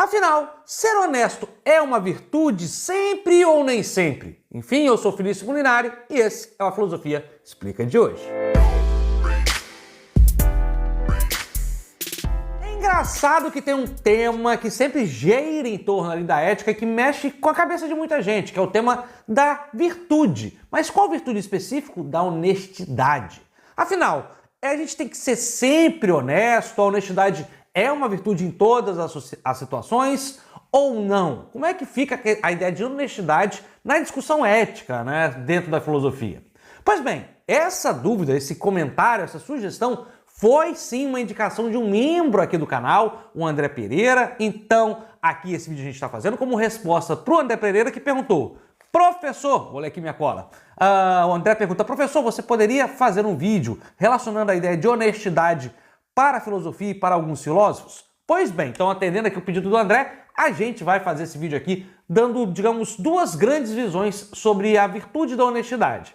Afinal, ser honesto é uma virtude sempre ou nem sempre? Enfim, eu sou Felício Molinari e esse é o A Filosofia Explica de hoje. É engraçado que tem um tema que sempre gira em torno ali da ética e que mexe com a cabeça de muita gente, que é o tema da virtude. Mas qual virtude específica? Da honestidade. Afinal, a gente tem que ser sempre honesto, a honestidade é uma virtude em todas as situações ou não? Como é que fica a ideia de honestidade na discussão ética, né, dentro da filosofia? Pois bem, essa dúvida, esse comentário, essa sugestão foi sim uma indicação de um membro aqui do canal, o André Pereira. Então, aqui esse vídeo a gente está fazendo como resposta para o André Pereira, que perguntou: professor, vou ler aqui minha cola. O André pergunta: professor, você poderia fazer um vídeo relacionando a ideia de honestidade para a filosofia e para alguns filósofos? Pois bem, então atendendo aqui o pedido do André, a gente vai fazer esse vídeo aqui dando, digamos, duas grandes visões sobre a virtude da honestidade.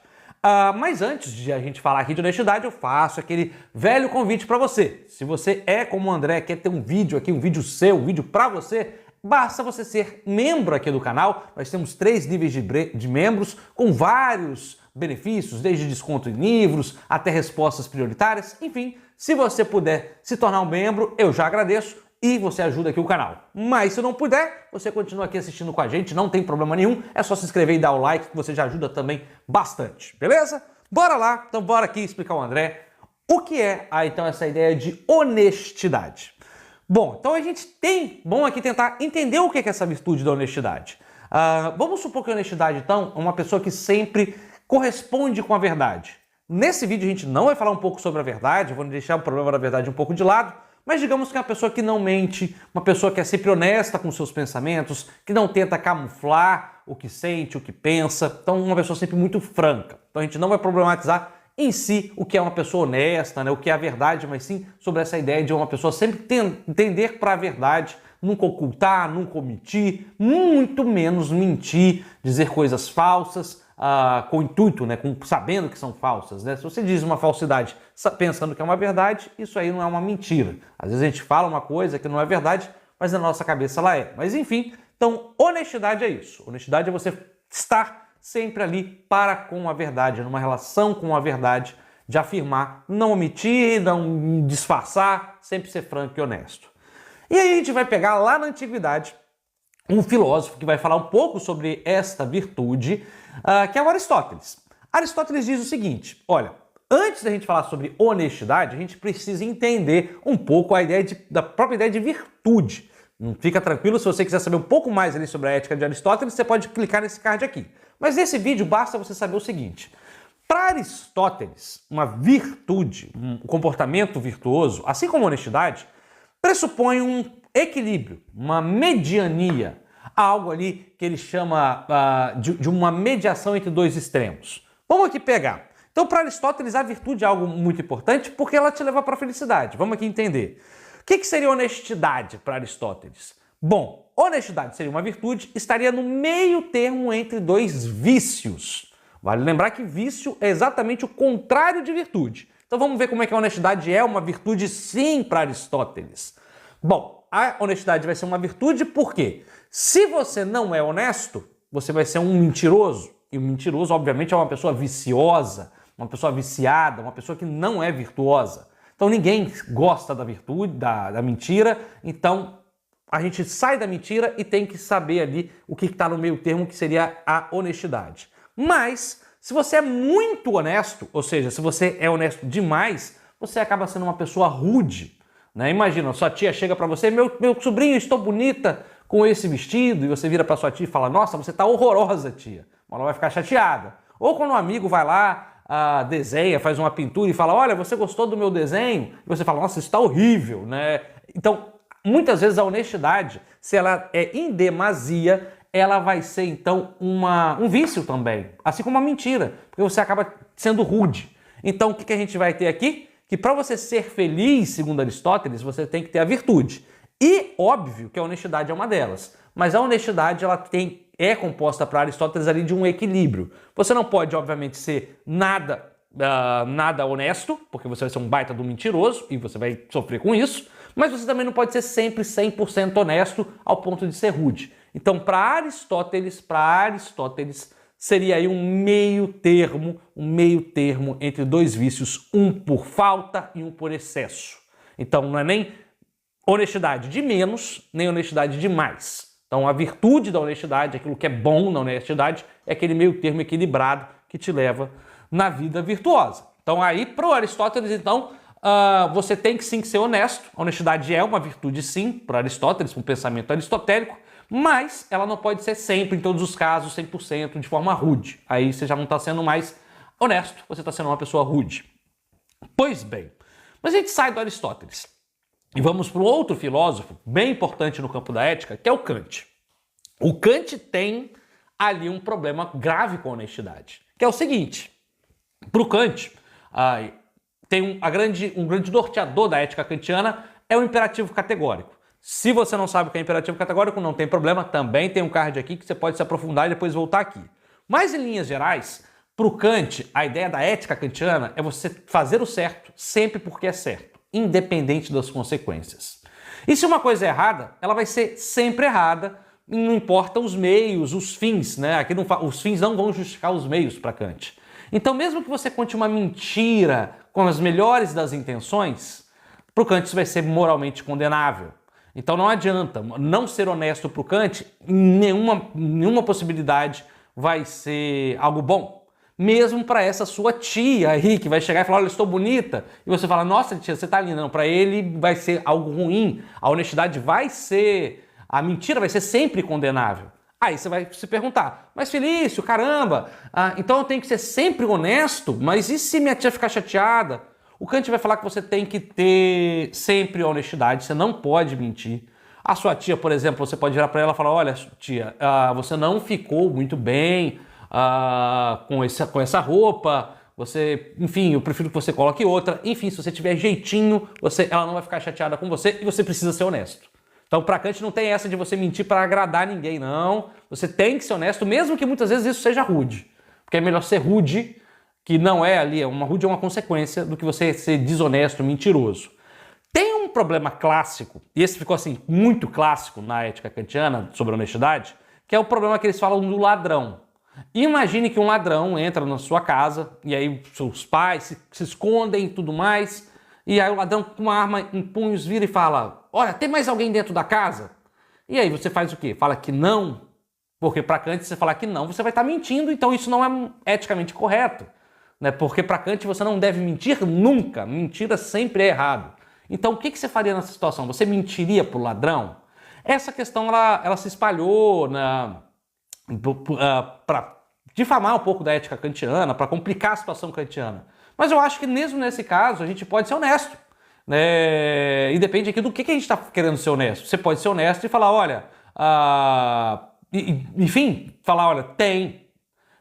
Mas antes de a gente falar aqui de honestidade, eu faço aquele velho convite para você. Se você é como o André, quer ter um vídeo aqui, um vídeo seu, um vídeo para você, basta você ser membro aqui do canal. Nós temos 3 níveis de membros com vários benefícios, desde desconto em livros até respostas prioritárias. Enfim, se você puder se tornar um membro, eu já agradeço e você ajuda aqui o canal. Mas se não puder, você continua aqui assistindo com a gente, não tem problema nenhum. É só se inscrever e dar o like que você já ajuda também bastante, beleza? Bora lá, então bora aqui explicar ao André o que é então essa ideia de honestidade. Bom, então a gente vamos aqui tentar entender o que é essa virtude da honestidade. Vamos supor que a honestidade, então, é uma pessoa que sempre corresponde com a verdade. Nesse vídeo a gente não vai falar um pouco sobre a verdade, vou deixar o problema da verdade um pouco de lado, mas digamos que é uma pessoa que não mente, uma pessoa que é sempre honesta com seus pensamentos, que não tenta camuflar o que sente, o que pensa, então uma pessoa sempre muito franca. Então a gente não vai problematizar em si o que é uma pessoa honesta, né, o que é a verdade, mas sim sobre essa ideia de uma pessoa sempre tender para a verdade, nunca ocultar, nunca omitir, muito menos mentir, dizer coisas falsas, com intuito, né, sabendo que são falsas, né? Se você diz uma falsidade pensando que é uma verdade, isso aí não é uma mentira. Às vezes a gente fala uma coisa que não é verdade, mas na nossa cabeça ela é. Mas enfim, então honestidade é isso. Honestidade é você estar sempre ali para com a verdade, numa relação com a verdade, de afirmar, não omitir, não disfarçar, sempre ser franco e honesto. E aí a gente vai pegar lá na antiguidade um filósofo que vai falar um pouco sobre esta virtude, que é o Aristóteles. Aristóteles diz o seguinte: olha, antes da gente falar sobre honestidade, a gente precisa entender um pouco a ideia da própria ideia de virtude. Fica tranquilo, se você quiser saber um pouco mais ali sobre a ética de Aristóteles, você pode clicar nesse card aqui. Mas nesse vídeo basta você saber o seguinte: para Aristóteles, uma virtude, um comportamento virtuoso, assim como a honestidade, pressupõe um equilíbrio, uma mediania, algo ali que ele chama de uma mediação entre dois extremos. Vamos aqui pegar. Então, para Aristóteles, a virtude é algo muito importante porque ela te leva para a felicidade. Vamos aqui entender. O que seria honestidade para Aristóteles? Bom, honestidade seria uma virtude, estaria no meio termo entre dois vícios. Vale lembrar que vício é exatamente o contrário de virtude. Então vamos ver como é que a honestidade é uma virtude sim para Aristóteles. Bom, a honestidade vai ser uma virtude porque se você não é honesto, você vai ser um mentiroso. E o mentiroso, obviamente, é uma pessoa viciosa, uma pessoa viciada, uma pessoa que não é virtuosa. Então ninguém gosta da virtude, da mentira, então a gente sai da mentira e tem que saber ali o que está no meio termo, que seria a honestidade. Mas, se você é muito honesto, ou seja, se você é honesto demais, você acaba sendo uma pessoa rude, né? Imagina, sua tia chega para você: meu sobrinho, estou bonita com esse vestido, e você vira para sua tia e fala: nossa, você está horrorosa, tia. Ela vai ficar chateada. Ou quando um amigo vai lá, desenha, faz uma pintura e fala: olha, você gostou do meu desenho? E você fala: nossa, isso está horrível, né? Então, muitas vezes a honestidade, se ela é em demasia, ela vai ser então um vício também, assim como a mentira, porque você acaba sendo rude. Então, o que a gente vai ter aqui? Que para você ser feliz, segundo Aristóteles, você tem que ter a virtude. E óbvio que a honestidade é uma delas, mas a honestidade é composta para Aristóteles ali de um equilíbrio. Você não pode, obviamente, ser nada honesto, porque você vai ser um baita do mentiroso e você vai sofrer com isso, Mas você também não pode ser sempre 100% honesto ao ponto de ser rude. Então, para Aristóteles, seria aí um meio termo entre dois vícios, um por falta e um por excesso. Então, não é nem honestidade de menos, nem honestidade de mais. Então, a virtude da honestidade, aquilo que é bom na honestidade, é aquele meio termo equilibrado que te leva na vida virtuosa. Então, aí, para o Aristóteles, então, você tem que sim ser honesto. A honestidade é uma virtude, sim, para Aristóteles, para um pensamento aristotélico, mas ela não pode ser sempre, em todos os casos, 100%, de forma rude. Aí você já não está sendo mais honesto, você está sendo uma pessoa rude. Pois bem, mas a gente sai do Aristóteles e vamos para um outro filósofo bem importante no campo da ética, que é o Kant. O Kant tem ali um problema grave com a honestidade, que é o seguinte: para o Kant, tem um grande norteador da ética kantiana é o imperativo categórico. Se você não sabe o que é imperativo categórico, não tem problema, também tem um card aqui que você pode se aprofundar e depois voltar aqui. Mas em linhas gerais, para o Kant, a ideia da ética kantiana é você fazer o certo sempre porque é certo, independente das consequências. E se uma coisa é errada, ela vai ser sempre errada, não importa os meios, os fins, né? Aqui os fins não vão justificar os meios para Kant. Então, mesmo que você conte uma mentira com as melhores das intenções, para o Kant isso vai ser moralmente condenável. Então não adianta, não ser honesto para o Kant, nenhuma possibilidade vai ser algo bom. Mesmo para essa sua tia aí, que vai chegar e falar, olha, eu estou bonita, e você fala, nossa tia, você está linda. Não, para ele vai ser algo ruim, a honestidade a mentira vai ser sempre condenável. Aí você vai se perguntar, mas Felício, caramba, então eu tenho que ser sempre honesto, mas e se minha tia ficar chateada? O Kant vai falar que você tem que ter sempre honestidade, você não pode mentir. A sua tia, por exemplo, você pode virar para ela e falar, olha, tia, você não ficou muito bem com essa roupa, enfim, eu prefiro que você coloque outra. Enfim, se você tiver jeitinho, ela não vai ficar chateada com você e você precisa ser honesto. Então, para Kant não tem essa de você mentir para agradar ninguém, não. Você tem que ser honesto, mesmo que muitas vezes isso seja rude. Porque é melhor ser rude, que não é ali, rude é uma consequência do que você ser desonesto, mentiroso. Tem um problema clássico, e esse ficou assim muito clássico na ética kantiana sobre a honestidade, que é o problema que eles falam do ladrão. Imagine que um ladrão entra na sua casa, e aí seus pais se escondem e tudo mais, e aí o ladrão com uma arma em punhos vira e fala, olha, tem mais alguém dentro da casa? E aí você faz o quê? Fala que não, porque para Kant se você falar que não, você vai estar mentindo, então isso não é eticamente correto. Né? Porque para Kant você não deve mentir nunca, mentira sempre é errado. Então o que você faria nessa situação? Você mentiria para o ladrão? Essa questão ela se espalhou para difamar um pouco da ética kantiana, para complicar a situação kantiana. Mas eu acho que mesmo nesse caso a gente pode ser honesto. Né? E depende aqui do que a gente está querendo ser honesto. Você pode ser honesto e falar, olha, enfim, falar, olha, tem.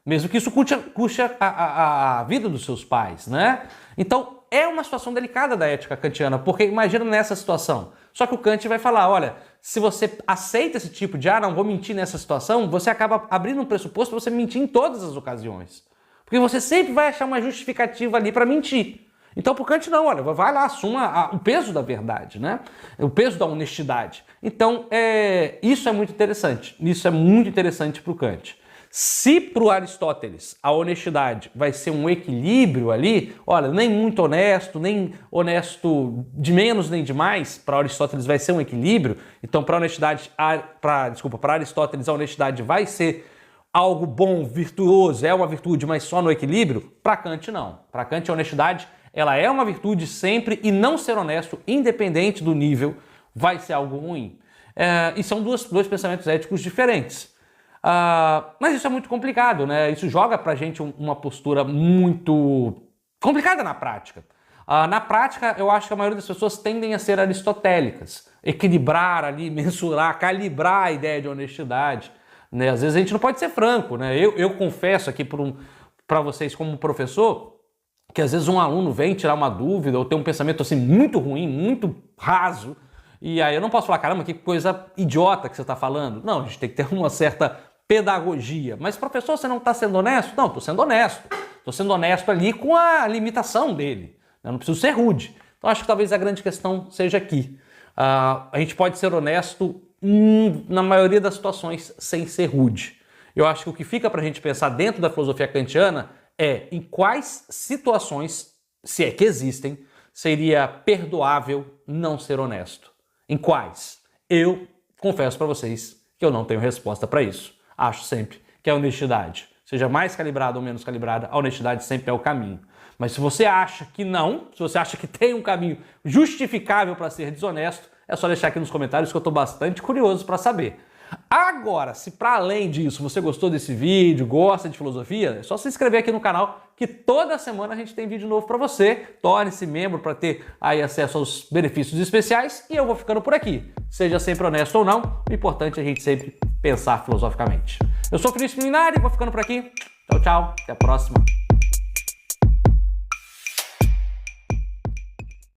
Mesmo que isso custe a vida dos seus pais, né? Então, é uma situação delicada da ética kantiana, porque imagina nessa situação. Só que o Kant vai falar, olha, se você aceita esse tipo de, não vou mentir nessa situação, você acaba abrindo um pressuposto para você mentir em todas as ocasiões. Porque você sempre vai achar uma justificativa ali para mentir. Então, pro Kant não, olha, vai lá, assuma o peso da verdade, né? O peso da honestidade. Então, isso é muito interessante. Isso é muito interessante pro Kant. Se para o Aristóteles a honestidade vai ser um equilíbrio ali, olha, nem muito honesto, nem honesto de menos nem de mais, para Aristóteles vai ser um equilíbrio, então para Aristóteles a honestidade vai ser algo bom, virtuoso, é uma virtude, mas só no equilíbrio, para Kant não. Para Kant a honestidade ela é uma virtude sempre e não ser honesto, independente do nível, vai ser algo ruim. E são dois pensamentos éticos diferentes. Mas isso é muito complicado, né? Isso joga pra gente uma postura muito complicada na prática. Na prática, eu acho que a maioria das pessoas tendem a ser aristotélicas, equilibrar ali, mensurar, calibrar a ideia de honestidade. Né? Às vezes a gente não pode ser franco, né? Eu confesso aqui para vocês como professor, que às vezes um aluno vem tirar uma dúvida ou tem um pensamento assim muito ruim, muito raso, e aí eu não posso falar, caramba, que coisa idiota que você está falando. Não, a gente tem que ter uma certa pedagogia. Mas, professor, você não está sendo honesto? Não, estou sendo honesto. Estou sendo honesto ali com a limitação dele. Eu não preciso ser rude. Então, acho que talvez a grande questão seja aqui. A gente pode ser honesto na maioria das situações sem ser rude. Eu acho que o que fica para a gente pensar dentro da filosofia kantiana é em quais situações, se é que existem, seria perdoável não ser honesto. Em quais? Eu confesso para vocês que eu não tenho resposta para isso. Acho sempre que a honestidade, seja mais calibrada ou menos calibrada, a honestidade sempre é o caminho. Mas se você acha que não, se você acha que tem um caminho justificável para ser desonesto, é só deixar aqui nos comentários que eu estou bastante curioso para saber. Agora, se para além disso você gostou desse vídeo, gosta de filosofia, é só se inscrever aqui no canal que toda semana a gente tem vídeo novo para você. Torne-se membro para ter aí acesso aos benefícios especiais e eu vou ficando por aqui. Seja sempre honesto ou não, o importante é a gente sempre pensar filosoficamente. Eu sou o Felipe Minari, vou ficando por aqui. Tchau, tchau, até a próxima.